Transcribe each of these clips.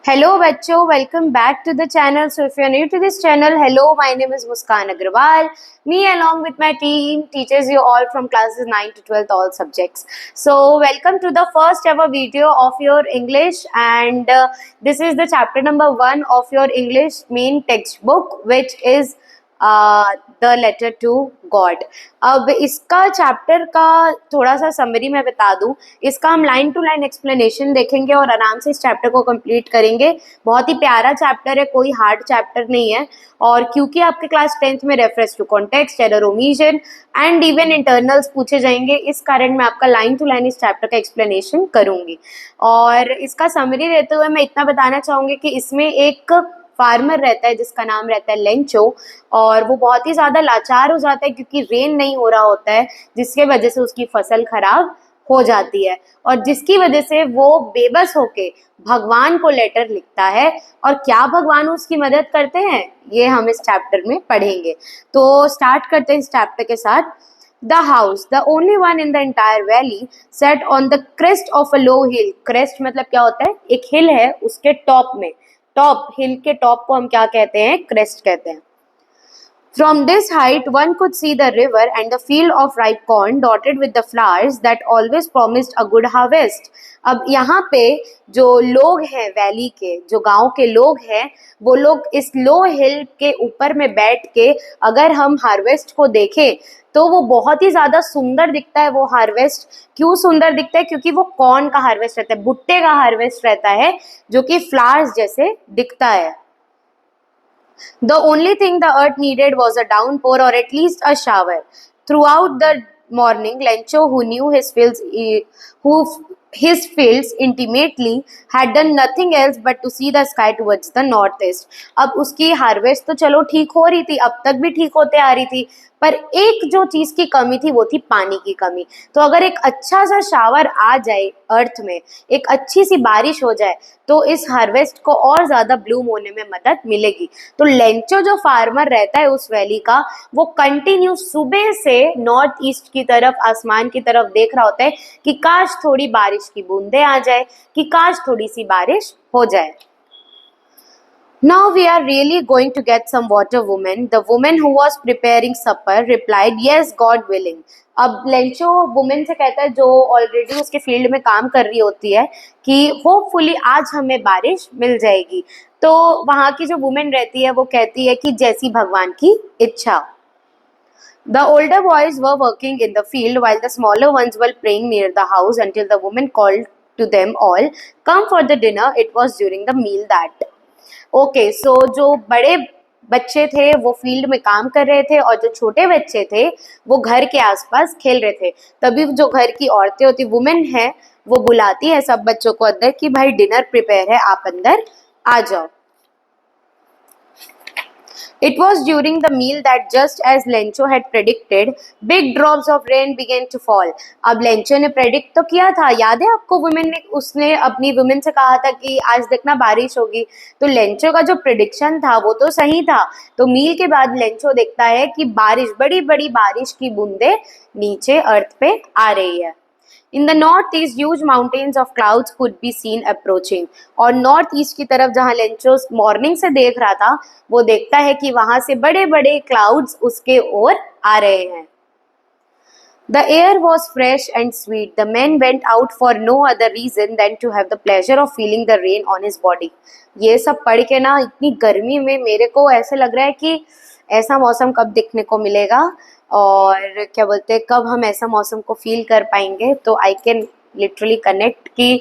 Hello बच्चों, welcome back to the channel. So if you are new to this channel, hello, my name is Muskan Agrawal. Me along with my team teaches you all from classes 9 to 12th all subjects. So welcome to the first ever video of your English, and this is the chapter number 1 of your English main textbook, which is the letter to God. अब इसका chapter का थोड़ा सा summary मैं बता दूं। इसका हम लाइन टू लाइन एक्सप्लेनेशन देखेंगे और आराम से इस चैप्टर को कंप्लीट करेंगे। बहुत ही प्यारा चैप्टर है, कोई हार्ड चैप्टर नहीं है। और क्योंकि आपके क्लास 10th में reference to context, error, omission and even internals पूछे जाएंगे, इस कारण मैं आपका लाइन टू लाइन इस चैप्टर का एक्सप्लेनेशन करूंगी। और इसका समरी देते हुए मैं इतना बताना चाहूंगी कि इसमें एक फार्मर रहता है जिसका नाम रहता है लेंचो, और वो बहुत ही ज्यादा लाचार हो जाता है क्योंकि रेन नहीं हो रहा होता है, जिसके वजह से उसकी फसल खराब हो जाती है और जिसकी वजह से वो बेबस होके भगवान को लेटर लिखता है। और क्या भगवान उसकी मदद करते हैं ये हम इस चैप्टर में पढ़ेंगे। तो स्टार्ट करते हैं इस चैप्टर के साथ। The house, the only one in the entire valley, sat on the crest of a low hill. Crest मतलब क्या होता है? एक हिल है, उसके टॉप में, टॉप हिल के टॉप को हम क्या कहते हैं? क्रेस्ट कहते हैं। From this height, one could see the river and the field of ripe corn dotted with the flowers that always promised a good harvest. अब यहाँ पे जो लोग हैं वैली के, जो गांव के लोग हैं, वो लोग इस लो हिल के ऊपर में बैठ के अगर हम हार्वेस्ट को देखें तो वो बहुत ही ज्यादा सुंदर दिखता है। वो हार्वेस्ट क्यों सुंदर दिखता है? क्योंकि वो कॉर्न का हार्वेस्ट रहता है, भुट्टे का हार्वेस्ट रहता है, जो कि फ्लावर्स जैसे दिखता है। The only thing the earth needed was a downpour or at least a shower. Throughout the morning, Lencho, who knew his fields intimately, had done nothing else but to see the sky towards the northeast. अब उसकी harvest तो चलो ठीक हो रही थी, अब तक भी ठीक होते आ रही थी, पर एक जो चीज की कमी थी वो थी पानी की कमी। तो अगर एक अच्छा सा शावर आ जाए अर्थ में, एक अच्छी सी बारिश हो जाए, तो इस हार्वेस्ट को और ज्यादा ब्लूम होने में मदद मिलेगी। तो लेंचो जो फार्मर रहता है उस वैली का, वो कंटिन्यू सुबह से नॉर्थ ईस्ट की तरफ, आसमान की तरफ देख रहा होता है कि काश थोड़ी बारिश की बूंदें आ जाए, कि काश थोड़ी सी बारिश हो जाए। Now we are really going to get some water, woman. The woman who was preparing supper replied, Yes, God willing. अब लेंचो वुमेन से कहता है, जो ऑलरेडी उसके फील्ड में काम कर रही होती है, कि होपफुली आज हमें बारिश मिल जाएगी। तो वहां की जो वुमेन रहती है वो कहती है कि जैसी भगवान की इच्छा। The older boys were working in the field while the smaller ones were playing near the house until the woman called to them all, Come for the dinner. It was during the meal that okay so जो बड़े बच्चे थे वो field में काम कर रहे थे और जो छोटे बच्चे थे वो घर के आसपास खेल रहे थे। तभी जो घर की औरतें होती, वुमेन है, वो बुलाती है सब बच्चों को अंदर कि भाई डिनर प्रिपेयर है, आप अंदर आ जाओ। It was during the meal that, just as Lencho had predicted, big drops of rain began to fall. अब लेंचो ने प्रेडिक्ट तो किया था, याद है आपको, उसने अपनी वुमेन से कहा था कि आज देखना बारिश होगी। तो लेंचो का जो प्रेडिक्शन था वो तो सही था। तो मील के बाद लेंचो देखता है कि बारिश, बड़ी बड़ी बारिश की बूंदें नीचे अर्थ पे आ रही है। In the northeast, huge mountains of clouds could be seen approaching. और नॉर्थ ईस्ट की तरफ जहाँ लेंचो मॉर्निंग से देख रहा था, वो देखता है कि वहां से बड़े बड़े क्लाउड्स उसके ओर आ रहे हैं। The air was fresh and sweet. The man went out for no other reason than to have the pleasure of feeling the rain on his body. ये सब पढ़ के ना, इतनी गर्मी में मेरे को ऐसे लग रहा है कि ऐसा मौसम कब देखने को मिलेगा और क्या बोलते हैं, कब हम ऐसा मौसम को फील कर पाएंगे। तो आई कैन लिटरली कनेक्ट कि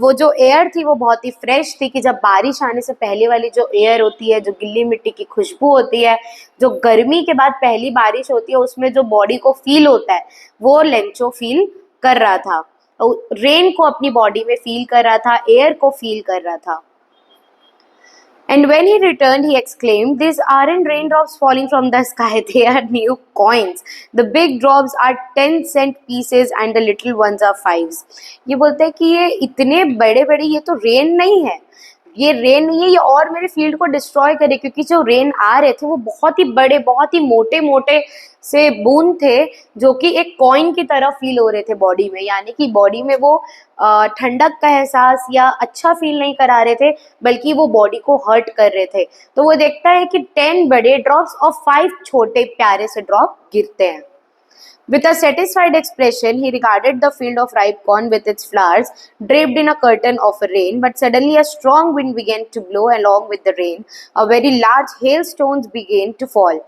वो जो एयर थी वो बहुत ही फ्रेश थी, कि जब बारिश आने से पहले वाली जो एयर होती है, जो गिल्ली मिट्टी की खुशबू होती है, जो गर्मी के बाद पहली बारिश होती है, उसमें जो बॉडी को फील होता है, वो लेंचो फील कर रहा था। रेन को अपनी बॉडी में फील कर रहा था, एयर को फील कर रहा था। And when he returned, he exclaimed, These aren't raindrops falling from the sky, they are new coins. The big drops are 10-cent pieces and the little ones are 5s. ये बोलते हैं कि ये इतने बड़े बड़े, ये तो रेन नहीं है, ये रेन नहीं है, ये और मेरे फील्ड को डिस्ट्रॉय करे, क्योंकि जो रेन आ रहे थे वो बहुत ही बड़े, बहुत ही मोटे मोटे से बूंद थे, जो कि एक कॉइन की तरह फील हो रहे थे बॉडी में, यानी कि बॉडी में वो ठंडक का एहसास या अच्छा फील नहीं करा रहे थे, बल्कि वो बॉडी को हर्ट कर रहे थे। तो वो देखता है कि 10 बड़े ड्रॉप्स और 5 छोटे प्यारे से ड्रॉप गिरते हैं। With a satisfied expression, he regarded the field of ripe corn with its flowers draped in a curtain of rain. But suddenly, a strong wind began to blow along with the rain. A very large hailstones began to fall.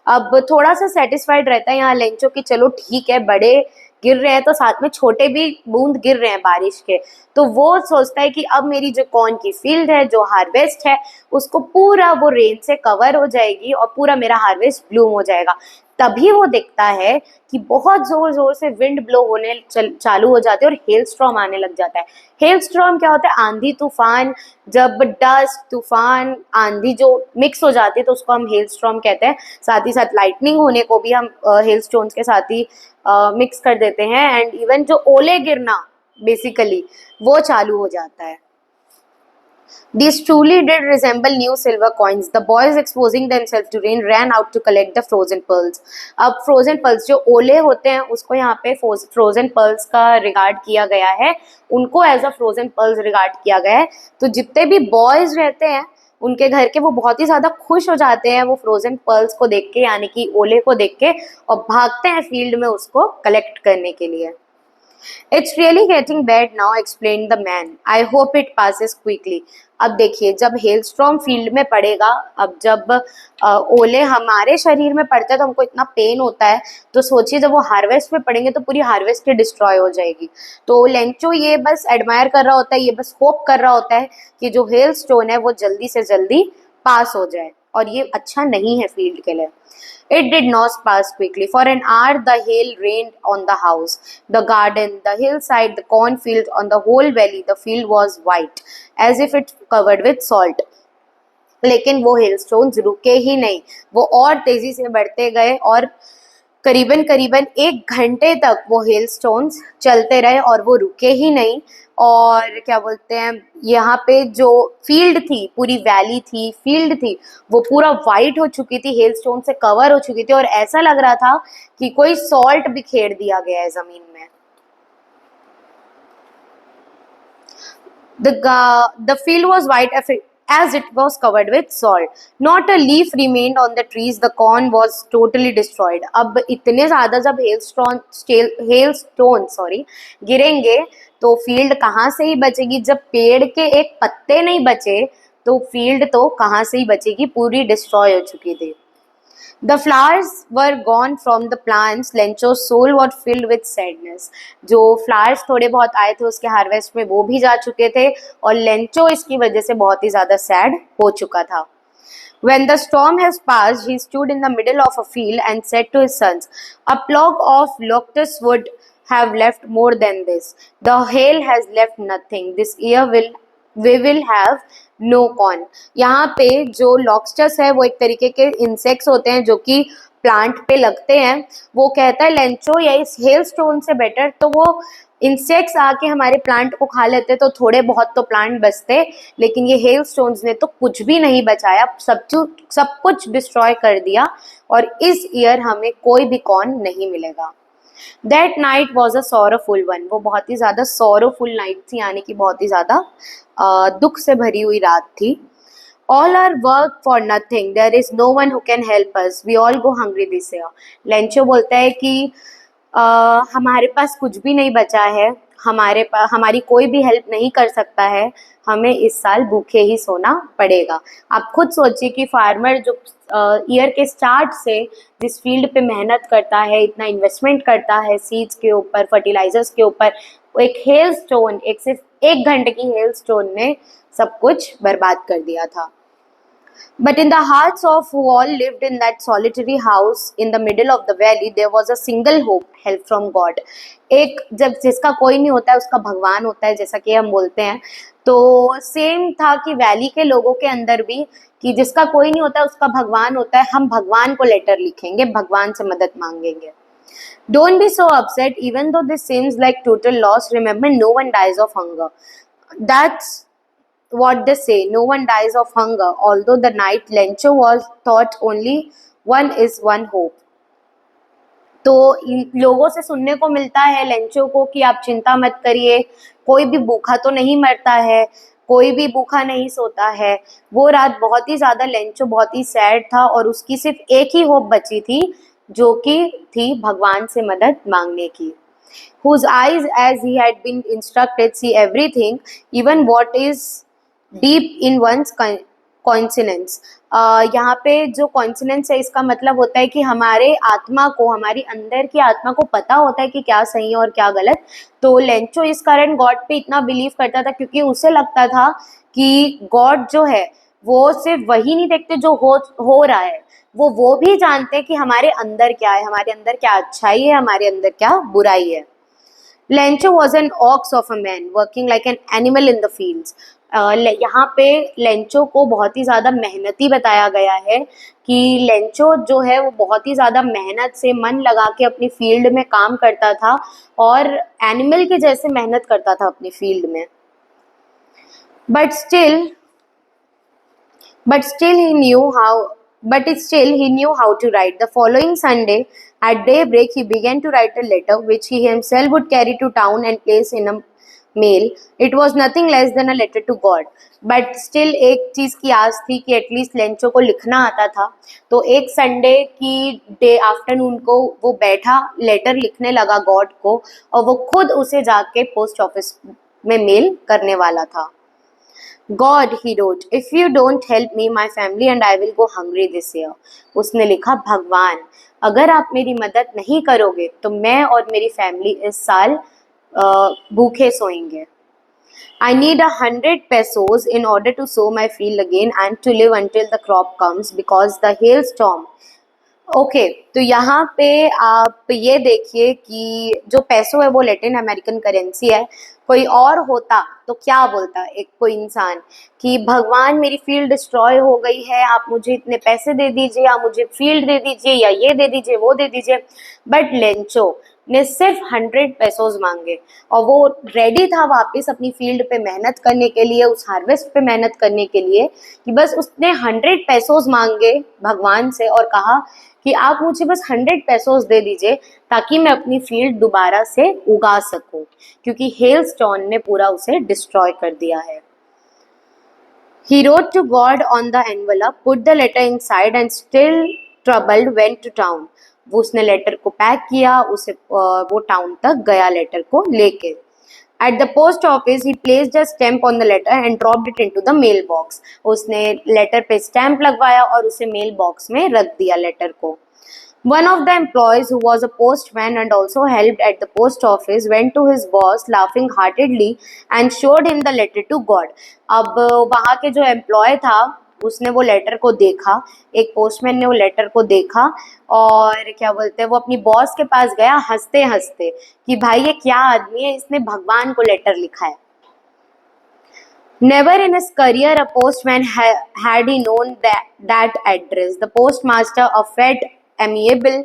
अब थोड़ा सा satisfied रहता है यहाँ Lencho कि चलो ठीक है, बड़े गिर रहे हैं तो साथ में छोटे भी बूंद गिर रहे हैं बारिश के, तो वो सोचता है कि अब मेरी जो कॉर्न की फील्ड है, जो हार्वेस्ट है, उसको पूरा वो रेन से कवर हो जाएगी और पूरा मेरा हार्वेस्ट ब्लूम हो जाएगा। तभी वो देखता है कि बहुत जोर जोर से विंड ब्लो होने चालू हो जाते हैं और हेल स्ट्रॉम आने लग जाता है। हेल स्ट्रॉम क्या होता है? आंधी तूफान। जब डस्ट, तूफान, आंधी जो मिक्स हो जाती है तो उसको हम हेल स्ट्रॉम कहते हैं। साथ ही साथ लाइटनिंग होने को भी हम हेल स्टोन्स के साथ ही मिक्स कर देते हैं। एंड इवन जो ओले गिरना बेसिकली वो चालू हो जाता है। These truly did resemble new silver coins. The boys, exposing themselves to rain, ran out to collect the frozen pearls. अब frozen pearls जो ओले होते हैं उसको यहाँ पे frozen pearls का रिगार्ड किया गया है, उनको as a frozen pearls regard किया गया है। तो जितने भी बॉयज रहते हैं उनके घर के, वो बहुत ही ज़्यादा खुश हो जाते हैं वो फ्रोजन पर्ल्स को देख के, यानी कि ओले को देख के, और भागते हैं फील्ड में उसको कलेक्ट करने के लिए। It's really getting bad now, explained the man. I hope it passes quickly. अब देखिए, जब हेलस्टॉर्म फील्ड में पड़ेगा, अब जब ओले हमारे शरीर में पड़ते हैं तो हमको इतना पेन होता है, तो सोचिए जब वो हार्वेस्ट में पड़ेंगे तो पूरी हार्वेस्ट ही डिस्ट्रॉय हो जाएगी। तो लेंचो ये बस एडमायर कर रहा होता है, ये बस होप कर रहा होता है कि जो हेलस्टोन है वो जल्दी से जल्दी पास हो जाए, और ये अच्छा नहीं है फील्ड के लिए। It did not pass quickly. For an hour, the hail rained on the house, the garden, the hillside, the cornfield, on the whole valley. The field was white, as if it covered with salt. लेकिन वो hailstones रुके ही नहीं, वो और तेजी से बढ़ते गए और करीबन 1 घंटे तक वो हेलस्टोन्स चलते रहे और वो रुके ही नहीं। और क्या बोलते हैं, यहाँ पे जो फील्ड थी, पूरी वैली थी, फील्ड थी, वो पूरा वाइट हो चुकी थी, हेलस्टोन से कवर हो चुकी थी, और ऐसा लग रहा था कि कोई सॉल्ट बिखेर दिया गया है जमीन में। The field was white as it was covered with salt. Not a leaf remained on the trees. The corn was totally destroyed. अब इतने ज़्यादा जब hailstones गिरेंगे तो फील्ड कहाँ से ही बचेगी? जब पेड़ के एक पत्ते नहीं बचे तो फील्ड तो कहाँ से ही बचेगी? पूरी डिस्ट्रॉय हो चुकी थी। The flowers were gone from the plants. Lencho's soul was filled with sadness. जो flowers थोड़े बहुत आए थे उसके हार्वेस्ट में वो भी जा चुके थे, और लेंचो इसकी वजह से बहुत ही ज़्यादा सैड हो चुका था। When the storm has passed, he stood in the middle of a field and said to his sons, "A plug of locusts would have left more than this. The hail has left nothing. This year we will have no corn." यहाँ पे जो lobsters है वो एक तरीके के insects होते हैं जो कि प्लांट पे लगते हैं। वो कहता है लेंचो, या इस हेलस्टोन से बेटर तो वो इंसेक्ट्स आके हमारे प्लांट को खा लेते तो थोड़े बहुत तो प्लांट बचते, लेकिन ये हेलस्टोन्स ने तो कुछ भी नहीं बचाया, सब कुछ डिस्ट्रॉय कर दिया, और इस ईयर हमें कोई भी कॉर्न नहीं मिलेगा। That night was a sorrowful one. वो बहुत ही ज़्यादा sorrowful night थी, यानी कि बहुत ही ज़्यादा दुख से भरी हुई रात थी। All our work for nothing. There is no one who can help us. We all go hungry this year. Lencho बोलता है कि हमारे पास कुछ भी नहीं बचा है, हमारी कोई भी हेल्प नहीं कर सकता है, हमें इस साल भूखे ही सोना पड़ेगा। आप खुद सोचिए कि फार्मर जो ईयर के स्टार्ट से जिस फील्ड पे मेहनत करता है, इतना इन्वेस्टमेंट करता है सीड्स के ऊपर, फर्टिलाइजर्स के ऊपर, वो एक हेलस्टोन, सिर्फ 1 घंटे की हेलस्टोन ने सब कुछ बर्बाद कर दिया था। But in the hearts of who all lived in that solitary house in the middle of the valley, there was a single hope, help from God. एक जब जिसका कोई नहीं होता है उसका भगवान होता है, जैसा कि हम बोलते हैं, तो सेम था कि वैली के लोगों के अंदर भी, कि जिसका कोई नहीं होता है उसका भगवान होता है। हम भगवान को लेटर लिखेंगे, भगवान से मदद मांगेंगे। Don't be so upset, even though this seems like total loss. Remember, no one dies of hunger. That's what they say, no one dies of hunger, although the night Lencho was thought only one is one hope. तो इन लोगों से सुनने को मिलता है Lencho को कि आप चिंता मत करिए, कोई भी भूखा तो नहीं मरता है, कोई भी भूखा नहीं सोता है। वो रात बहुत ही ज़्यादा लेंचो बहुत ही सैड था और उसकी सिर्फ एक ही होप बची थी, जो कि थी भगवान से मदद मांगने की। Whose eyes, as he had been instructed, see everything, even what is deep in one's conscience. यहाँ पे जो कॉन्सिनेंस है इसका मतलब होता है कि हमारे आत्मा को, हमारी अंदर की आत्मा को पता होता है कि क्या सही है और क्या गलत। तो लेंचो इस कारण गॉड पे इतना बिलीव करता था क्योंकि उसे लगता था कि गॉड जो है वो सिर्फ वही नहीं देखते जो हो रहा है, वो भी जानते हैं कि हमारे अंदर क्या है, हमारे अंदर क्या अच्छाई है, हमारे अंदर क्या बुराई है। Lencho was an ox of a man working like an animal in the fields. यहाँ पे लेंचो को बहुत ही ज़्यादा मेहनती बताया गया है कि लेंचो जो है वो बहुत ही ज़्यादा मेहनत से मन लगा के अपनी फील्ड में काम करता था और एनिमल के जैसे मेहनत करता था अपनी फील्ड में। But still he knew how to write. The following Sunday, at daybreak, he began to write a letter which he himself would carry to town and place in a mail. It was nothing less than a letter to God. But still एक चीज़ की आस थी कि at least Lencho को लिखना आता था। तो एक संडे की डे आफ्टरनून को वो बैठा लेटर लिखने लगा गॉड को और वो खुद उसे जाके पोस्ट ऑफिस में मेल करने वाला था। God, he wrote, if you don't help me, my family and I will go hungry this year. उसने लिखा, भगवान अगर आप मेरी मदद नहीं करोगे तो मैं और मेरी फैमिली इस साल भूखे सोएंगे। I need 100 pesos in order to sow my field again and to live until the crop comes because the hailstorm. Okay तो यहाँ पे आप ये देखिए कि जो पैसो है वो लैटिन अमेरिकन करेंसी है। कोई और होता तो क्या बोलता एक कोई इंसान कि भगवान मेरी फील्ड डिस्ट्रॉय हो गई है, आप मुझे इतने पैसे दे दीजिए, आप मुझे फील्ड दे दीजिए या ये दे दीजिए वो दे दीजिए। बट लेंचो ने सिर्फ 100 पेसोज मांगे और वो रेडी था वापस अपनी फील्ड पे मेहनत करने के लिए, उस हार्वेस्ट पे मेहनत करने के लिए कि बस उसने 100 पेसोज मांगे भगवान से और कहा कि आप मुझे बस 100 पेसोज दे दीजिए ताकि मैं अपनी फील्ड दोबारा से उगा सकूं, क्योंकि हेलस्टॉर्म ने पूरा उसे डिस्ट्रॉय कर दिया है। He wrote to God on the envelope, put the letter inside and still troubled went to town. वो उसने लेटर को पैक किया, उसे वो टाउन तक गया लेटर को लेके। At the post office, he placed a stamp on the letter and dropped it into the mailbox. उसने लेटर पे स्टैम्प लगवाया और उसे मेल बॉक्स में रख दिया लेटर को। One of the employees, who was a postman and also helped at the post office, went to his boss laughing heartedly and showed him the letter to God. अब वहाँ के जो employ था उसने वो लेटर को देखा, एक पोस्टमैन ने वो लेटर को देखा और क्या बोलते हैं वो अपनी बॉस के पास गया हंसते हंसते कि भाई ये क्या आदमी है, इसने भगवान को लेटर लिखा है। Never in his career a postman had he known that address. The postmaster, a fat, amiable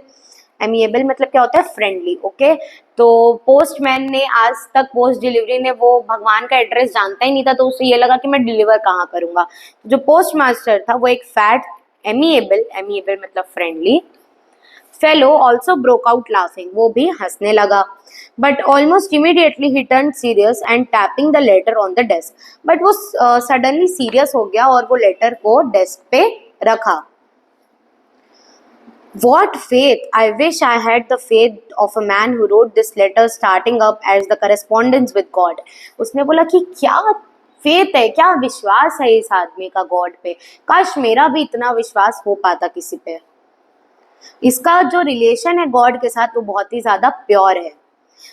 मतलब क्या होता है फ्रेंडली, ओके। तो पोस्टमैन ने आज तक पोस्ट डिलीवरी ने वो भगवान का एड्रेस जानता ही नहीं था, तो उसे ये लगा कि मैं डिलीवर कहाँ करूँगा। जो पोस्ट मास्टर था वो एक फैट एमिएबल मतलब friendly fellow also broke out laughing, वो भी हंसने लगा। But almost immediately he turn serious and tapping the later on the desk. But वो सडनली सीरियस हो गया और वो लेटर को डेस्क पे रखा। What faith! I wish I had the faith of a man who wrote this letter starting up as the correspondence with God. उसने बोला कि क्या फेथ है, क्या विश्वास है इस आदमी का गॉड पे, काश मेरा भी इतना विश्वास हो पाता किसी पे। इसका जो रिलेशन है गॉड के साथ वो बहुत ही ज्यादा प्योर है।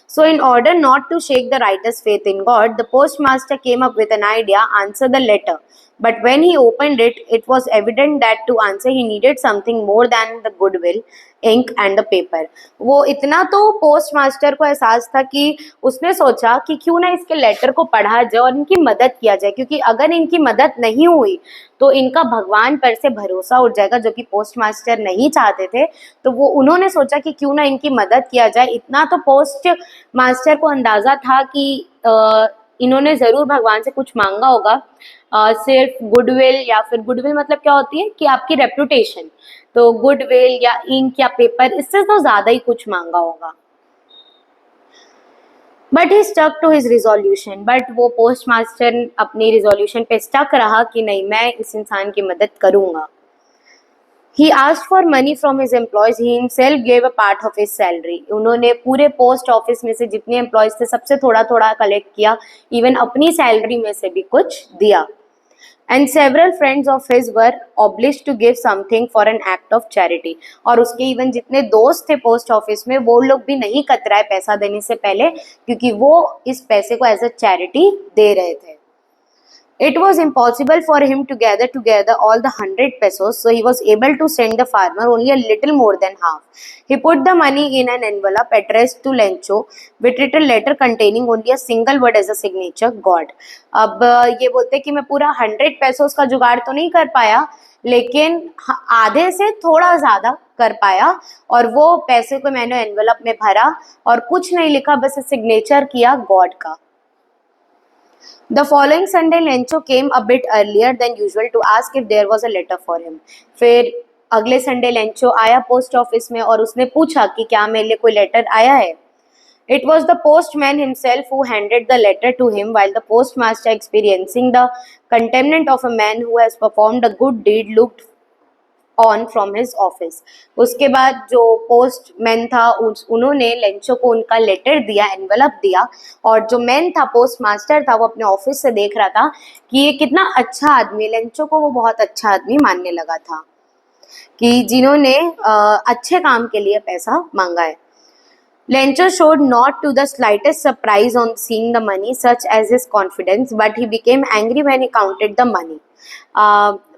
So in order not to shake the writer's faith in God, the postmaster came up with an idea, answer the letter. But when he opened it, it was evident that to answer he needed something more than the goodwill, ink and the paper. वो इतना तो post master को एहसास था कि उसने सोचा कि क्यों ना इसके लेटर को पढ़ा जाए और इनकी मदद किया जाए, क्योंकि अगर इनकी मदद नहीं हुई तो इनका भगवान पर से भरोसा उठ जाएगा, जो कि पोस्ट मास्टर नहीं चाहते थे। तो वो उन्होंने सोचा कि क्यों ना इनकी मदद किया जाए। इतना तो पोस्ट मास्टर को अंदाजा था कि इन्होंने ज़रूर भगवान से कुछ मांगा होगा, सिर्फ गुडविल, या फिर गुडविल मतलब क्या होती है कि आपकी रेपुटेशन, तो गुडविल या इंक या पेपर, इससे तो ज़्यादा ही कुछ मांगा होगा। But he stuck to his resolution, but वो पोस्ट मास्टर अपनी रिजोल्यूशन पे स्टक रहा कि नहीं, मैं इस इंसान की मदद करूंगा। He asked for money from his employees. He himself gave a part of his salary. उन्होंने पूरे पोस्ट ऑफिस में से जितने एम्प्लॉयज थे सबसे थोड़ा थोड़ा कलेक्ट किया, इवन अपनी सैलरी में से भी कुछ दिया। And several friends of his were obliged to give something for an act of charity. और उसके इवन जितने दोस्त थे पोस्ट ऑफिस में, वो लोग भी नहीं कतराए पैसा देने से पहले, क्योंकि वो इस पैसे को एज अ चैरिटी दे रहे थे। It was impossible for him to gather together all the 100 pesos, so he was able to send the farmer only a little more than half. He put the money in an envelope addressed to Lencho with a letter containing only a single word as a signature, God. अब ये बोलते कि मैं पूरा 100 pesos का जुगाड़ तो नहीं कर पाया, लेकिन आधे से थोड़ा ज़्यादा कर पाया, और वो पैसे को मैंने एनवेलप में भरा और कुछ नहीं लिखा, बस सिग्नेचर किया गॉड का। The following Sunday, Lencho came a bit earlier than usual to ask if there was a letter for him. फिर अगले संडे लेंचो आया पोस्ट ऑफिस में और उसने पूछा कि क्या मेरे लिए कोई लेटर आया है। It was the postman himself who handed the letter to him, while the postmaster, experiencing the contentment of a man who has performed a good deed, looked on from his office. उसके बाद जो postman था उन्होंने Lencho को उनका letter दिया, envelope दिया, और जो मैन था, पोस्ट मास्टर था, वो अपने ऑफिस से देख रहा था कि ये कितना अच्छा आदमी, लेंचो को वो बहुत अच्छा आदमी मानने लगा था कि जिन्होंने अच्छे काम के लिए पैसा मांगा है। Lencho showed not to the slightest surprise on seeing the money, such as his confidence, but he became angry when he counted the money.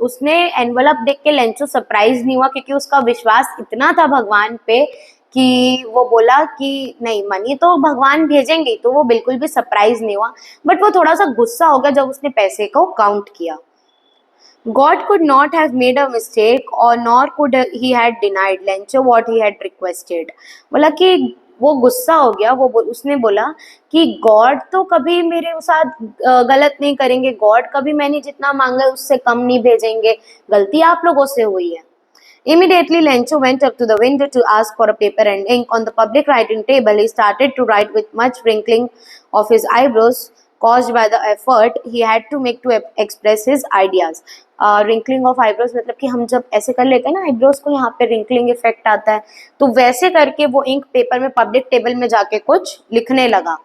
उसने एनवलप देख के लेंचो सरप्राइज नहीं हुआ, क्योंकि उसका विश्वास इतना था भगवान पे कि वो बोला कि नहीं, मनी तो भगवान भेजेंगे, तो वो बिल्कुल भी सरप्राइज नहीं हुआ। बट वो थोड़ा सा गुस्सा हो गया जब उसने पैसे को काउंट किया। God could not have made a mistake, or nor could he had denied Lencho what he had requested. बोला कि वो गुस्सा हो गया, उसने बोला कि गॉड तो कभी मेरे साथ गलत नहीं करेंगे, गॉड कभी मैंने जितना मांगा उससे कम नहीं भेजेंगे, गलती आप लोगों से हुई है। Immediately, Lencho went up to the window to ask for a paper and ink. On the public writing table, he started to write with much wrinkling of his eyebrows caused by the effort he had to make to express his ideas. Wrinkling of eyebrows मतलब कि हम जब ऐसे कर लेते हैं ना eyebrows को, यहाँ पे wrinkling इफेक्ट आता है, तो वैसे करके वो इंक पेपर में पब्लिक टेबल में जाके कुछ लिखने लगा।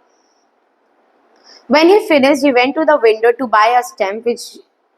When he finished, he went to the window to buy a stamp which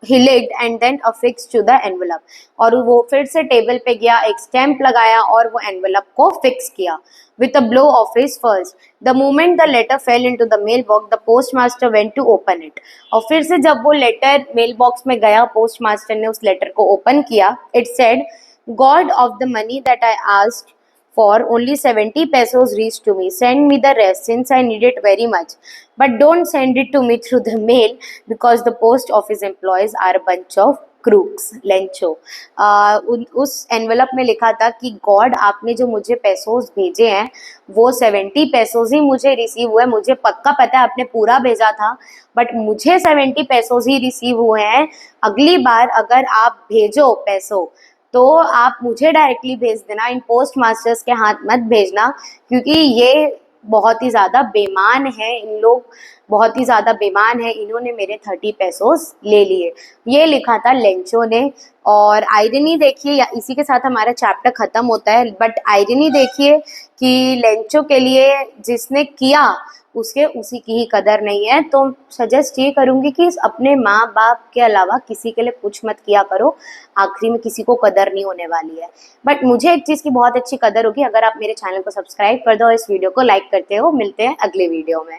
he licked and then affixed to the envelope. और वो फिर से टेबल पे गया, एक स्टैम्प लगाया और वो एनवेलप को फिक्स किया with a blow of his fist. The moment the letter fell into the mailbox, the postmaster went to open it. और फिर से जब वो लेटर मेल बॉक्स में गया, पोस्ट मास्टर ने उस लेटर को ओपन किया। It said, God of the money that I asked for, only 70 pesos reached to me. Send me the rest since I need it very much. But don't send it to me through the mail because the post office employees are a bunch of crooks. Lencho उस envelope में लिखा था कि God, आपने जो मुझे पैसोस भेजे हैं वो 70 पैसोस ही मुझे रिसीव हुए। मुझे पक्का पता है आपने पूरा भेजा था, बट मुझे 70 पैसोस ही रिसीव हुए हैं। अगली बार अगर आप भेजो पैसों तो आप मुझे डायरेक्टली भेज देना, इन पोस्ट मास्टर्स के हाथ मत भेजना, क्योंकि ये बहुत ही ज़्यादा बेईमान है, इन लोग बहुत ही ज़्यादा बेईमान है, इन्होंने मेरे 30 पैसोस ले लिए। ये लिखा था लेंचो ने। और आयरनी देखिए, या इसी के साथ हमारा चैप्टर ख़त्म होता है, बट आयरनी देखिए कि लेंचो के लिए जिसने किया उसके उसी की ही कदर नहीं है। तो सजेस्ट ये करूँगी कि अपने माँ बाप के अलावा किसी के लिए कुछ मत किया करो, आखिरी में किसी को कदर नहीं होने वाली है। बट मुझे एक चीज़ की बहुत अच्छी कदर होगी अगर आप मेरे चैनल को सब्सक्राइब कर दो और इस वीडियो को लाइक करते हो। मिलते हैं अगले वीडियो में।